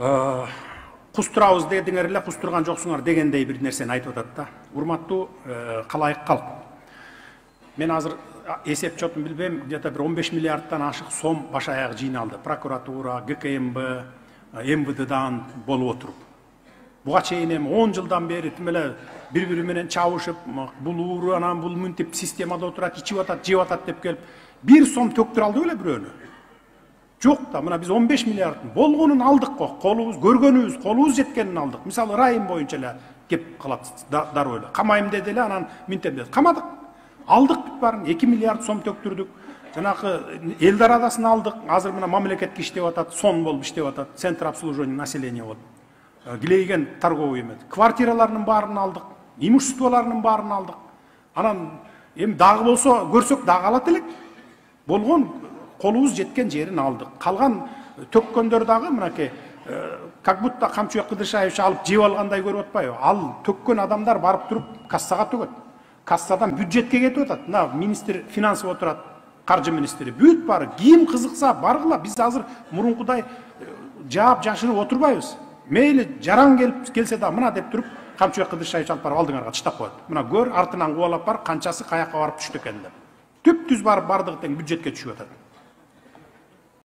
Кустурабыз дедиңер эле, кустурган жоксуңар дегендей бир нерсени айтып атат да. Урматтуу калайык калк. Мен азыр эсеп чотун билбейм, где-то бир 15 миллиардтан ашык сом баш аяк жыйналды. Прокуратура, ГКМБ, МВДдан болуп отуруп. Буга чейин эми 10 жылдан бери тим эле бири-бири менен чабышып, бул ууру анан бул мынтип системада отурат, ичип атат, жеп атат деп келип, бир сом төктүрө алды беле бирөөнү? Жок да, мына биз 15 миллиардтын болгонун алдык го, колубуз көргөнүбүз, колубуз жеткенин алдык. Мисалы район боюнча эле кеп калат дароо эле. Камайм деди эле, анан минтем деди. Камадык. Алдык бүт баарын 2 миллиард сом төктүрдүк. Жанагы Элдар адасын алдык. Азыр мына мамлекетке иштеп атат, сон болуп иштеп атат. Центр обслуживания населения болуп. Гилейген торговый эмет. Квартираларынын баарын алдык, имуществоларынын баарын алдык. Анан эми дагы болсо көрсөк дагы алат элек. Болгон колубуз жеткен жерин алдык. Калган төккөндөр дагы мынакей как будто Камчыбек Кыдыршаевич алып жеп алгандай көрүп атпайбы? Ал төккөн адамдар барып туруп кассага төгөт. Кассадан бюджетке кетип атат. Мына министр финансов отурат, каржы министри. Бүт баары ким кызыкса баргыла. Биз азыр мурункудай жаап жашырып отурбайбыз. Мейли жаран келсе да мына деп туруп Камчыбек Кыдыршаевич алып барып алдыңарга таштап коет. Мына көр артынан кубалап бар, канчасы каяка барып түштү экен деп. Түп-түз барып бардыгы тең бюджетке түшүп атат.